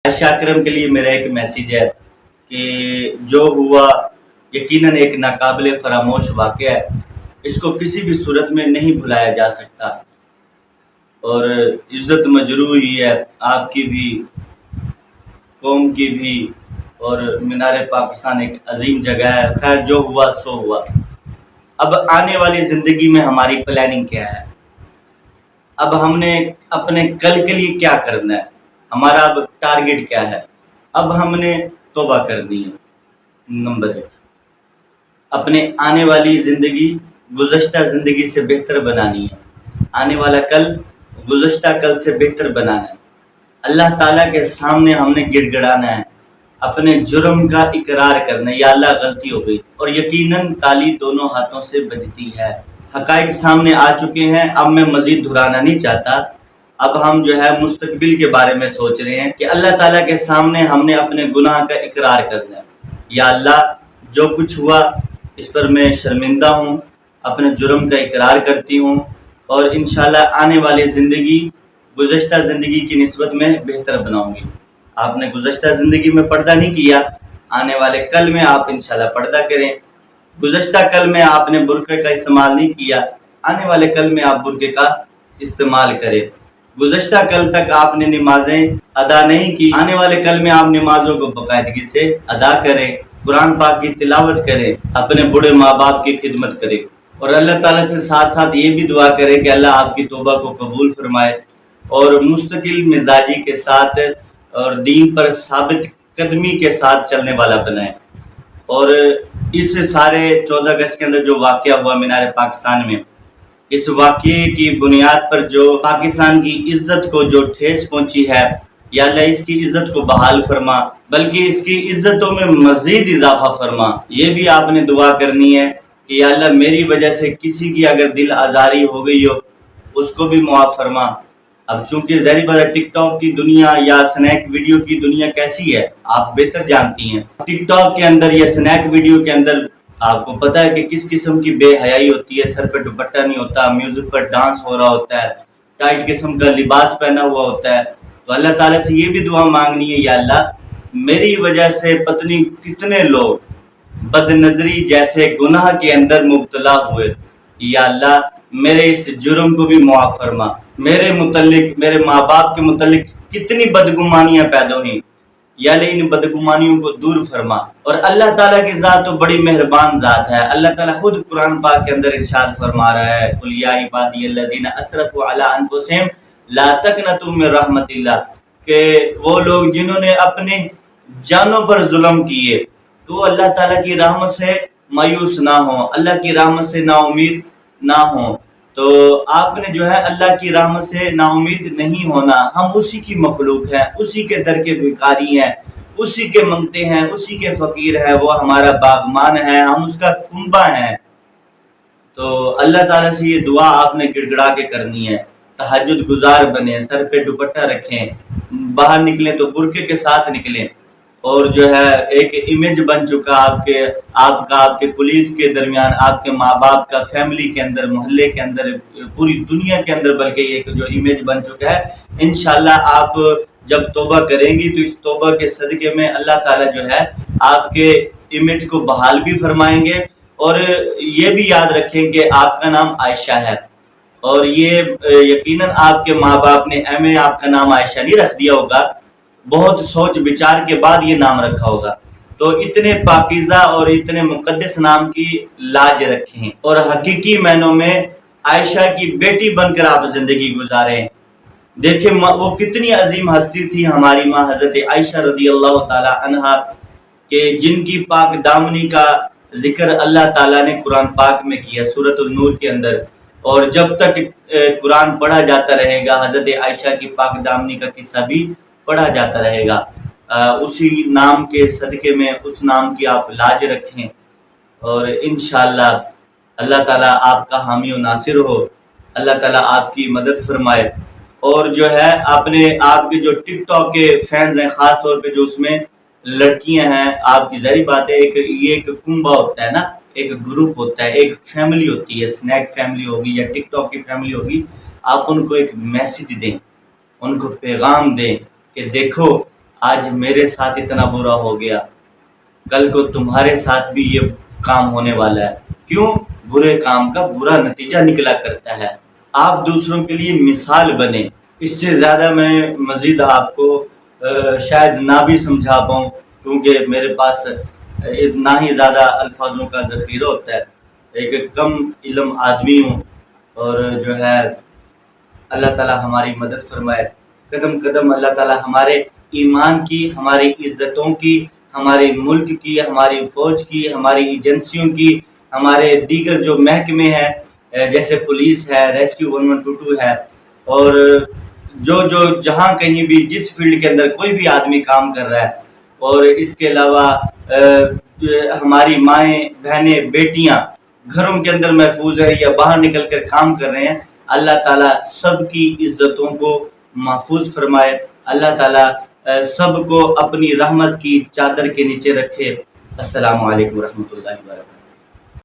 आयशा अकरम के लिए मेरा एक मैसेज है कि जो हुआ यकीनन एक नाकाबिले फरामोश वाक़या है। इसको किसी भी सूरत में नहीं भुलाया जा सकता और इज़्ज़त मजरूह हुई है आपकी भी, कौम की भी। और मीनारे पाकिस्तान एक अजीम जगह है। खैर जो हुआ सो हुआ। अब आने वाली ज़िंदगी में हमारी प्लानिंग क्या है? अब हमने अपने कल के लिए क्या करना है? हमारा अब टारगेट क्या है? अब हमने तौबा करनी है। नंबर एक, अपने आने वाली ज़िंदगी गुज़श्ता ज़िंदगी से बेहतर बनानी है। आने वाला कल गुज़श्ता कल से बेहतर बनाना है। अल्लाह ताला के सामने हमने गिड़गिड़ाना है, अपने जुर्म का इकरार करना है, या अल्लाह गलती हो गई। और यकीनन ताली दोनों हाथों से बजती है। हक़ाइक़ सामने आ चुके हैं, अब मैं मज़ीद दोहराना नहीं चाहता। अब हम जो है मुस्तकबिल के बारे में सोच रहे हैं कि अल्लाह ताला के सामने हमने अपने गुनाह का इकरार करना है। या अल्लाह, जो कुछ हुआ इस पर मैं शर्मिंदा हूँ, अपने जुर्म का इकरार करती हूँ और इंशाल्लाह आने वाली ज़िंदगी गुज़श्ता ज़िंदगी की निस्बत में बेहतर बनाऊँगी। आपने गुज़श्ता ज़िंदगी में पर्दा नहीं किया, आने वाले कल में आप इंशाल्लाह पर्दा करें। गुज़श्ता कल में आपने बुर्के का इस्तेमाल नहीं किया, आने वाले कल में आप बुर्के का इस्तेमाल करें। गुज़श्ता कल तक आपने नमाजें अदा नहीं की, आने वाले कल में आप नमाजों को बाकायदगी से अदा करें, कुरान पाक की तिलावत करें, अपने बूढ़े माँ बाप की खिदमत करें। और अल्लाह ताला से साथ साथ ये भी दुआ करें कि अल्लाह आपकी तौबा को कबूल फरमाए और मुस्तकिल मिजाजी के साथ और दीन पर साबित कदमी के साथ चलने वाला बनाए। और इस सारे 14 अगस्त के अंदर जो वाक़या हुआ मीनारे पाकिस्तान में, इस वाक़ये की बुनियाद पर जो पाकिस्तान की इज़्ज़त को जो ठेस पहुंची है, या अल्लाह इसकी इज़्ज़त को बहाल फरमा, बल्कि इसकी इज़्ज़तों में मज़ीद इजाफा फरमा। ये भी आपने दुआ करनी है कि या अल्लाह मेरी वजह से किसी की अगर दिल आज़ारी हो गई हो उसको भी मुआफ़ फरमा। अब चूंकि ज़ाहिर बात है टिकटॉक की दुनिया या स्नैक वीडियो की दुनिया कैसी है आप बेहतर जानती हैं। टिकटॉक के अंदर या स्नैक वीडियो के अंदर आपको पता है कि किस किस्म की बेहयाई होती है। सर पे दुपट्टा नहीं होता, म्यूजिक पर डांस हो रहा होता है, टाइट किस्म का लिबास पहना हुआ होता है। तो अल्लाह ताला से ये भी दुआ मांगनी है, या अल्लाह मेरी वजह से पत्नी कितने लोग बदनजरी जैसे गुनाह के अंदर मुब्तला हुए, या अल्लाह मेरे इस जुर्म को भी मुआफ़ फरमा। मेरे मुतल्लिक, मेरे माँ बाप के मुतल्लिक कितनी बदगुमानियाँ पैदा हुई, या इन बदगुमानियों को दूर फरमा। और अल्लाह ताला की ज़ात तो बड़ी मेहरबान ज़ात है। अल्लाह ताला खुद कुरान पाक के अंदर इरशाद फरमा रहा है, कुल या इबादियल्लज़ीना असरफ़ू अला अनफुसिहिम ला तक़नतू मिन रहमतिल्लाह, कि वो लोग जिन्होंने अपने जानों पर जुल्म किए तो अल्लाह ताला की रहमत से मायूस ना हो, अल्लाह की रहमत से नाउमीद ना हो। तो आपने जो है अल्लाह की रहमत से नाउमीद नहीं होना। हम उसी की मखलूक हैं, उसी के दर के भिखारी हैं, उसी के मंगते हैं, उसी के फ़कीर हैं। वो हमारा बागमान है, हम उसका कुंबा हैं। तो अल्लाह ताला से ये दुआ आपने गिड़गिड़ा के करनी है। तहज्जुद गुजार बने, सर पे दुपट्टा रखें, बाहर निकलें तो बुर्के के साथ निकलें। और जो है एक इमेज बन चुका आपके पुलिस के दरमियान, आपके माँ बाप का, फैमिली के अंदर, मोहल्ले के अंदर, पूरी दुनिया के अंदर बल्कि एक जो इमेज बन चुका है। इंशाल्लाह आप जब तौबा करेंगी तो इस तौबा के सदके में अल्लाह ताला जो है आपके इमेज को बहाल भी फरमाएंगे। और ये भी याद रखें कि आपका नाम आयशा है, और ये यकीनन आपके माँ बाप ने ऐमे आपका नाम आयशा नहीं रख दिया होगा, बहुत सोच विचार के बाद ये नाम रखा होगा। तो इतने पाकीज़ा और इतने मुक़द्दस नाम की लाज रखें और हकीकी मायनों में आयशा की बेटी बनकर आप जिंदगी गुजारें। देखिए वो कितनी अजीम हस्ती थी हमारी माँ हज़रत आयशा रज़ियल्लाहु ताला अन्हा, के जिनकी पाक दामनी का जिक्र अल्लाह ताला ने कुरान पाक में किया सूरतुल नूर के अंदर। और जब तक कुरान पढ़ा जाता रहेगा हज़रत आयशा की पाक दामनी का किस्सा भी पढ़ा जाता रहेगा। उसी नाम के सदके में उस नाम की आप लाज रखें और इंशाअल्लाह अल्लाह ताला आपका हामी और नासिर हो, अल्लाह ताला आपकी मदद फरमाए। और जो है आपके जो टिकटॉक के फैंस हैं, ख़ास तौर पे जो उसमें लड़कियां हैं, आपकी ज़ाहिर बात है ये एक कुंबा होता है ना, एक ग्रुप होता है, एक फैमिली होती है, स्नैक फैमिली होगी या टिकटॉक की फैमिली होगी। आप उनको एक मैसेज दें, उनको पैगाम दें कि देखो آج میرے ساتھ اتنا برا ہو گیا، کل کو تمہارے ساتھ بھی یہ کام ہونے والا ہے۔ کیوں؟ برے کام کا برا نتیجہ نکلا کرتا ہے۔ آپ دوسروں کے لیے مثال بنیں۔ اس سے زیادہ میں مزید آپ کو شاید نہ بھی سمجھا پاؤں، کیونکہ میرے پاس نہ ہی زیادہ الفاظوں کا ذخیرہ ہوتا ہے، ایک کم علم آدمی ہوں، اور جو ہے اللہ تعالیٰ ہماری مدد فرمائے۔ قدم قدم اللہ تعالیٰ ہمارے ایمان کی، ہماری عزتوں کی، ہمارے ملک کی، ہماری فوج کی، ہماری ایجنسیوں کی، ہمارے دیگر جو محکمے ہیں جیسے پولیس ہے، ریسکیو 1122 ہے، اور جو جہاں کہیں بھی جس فیلڈ کے اندر کوئی بھی آدمی کام کر رہا ہے، اور اس کے علاوہ ہماری مائیں، بہنیں، بیٹیاں گھروں کے اندر محفوظ ہے یا باہر نکل کر کام کر رہے ہیں، اللہ تعالیٰ سب کی عزتوں کو محفوظ فرمائے۔ اللہ تعالیٰ سب کو اپنی رحمت کی چادر کے نیچے رکھے۔ السلام علیکم ورحمۃ اللہ وبرکاتہ۔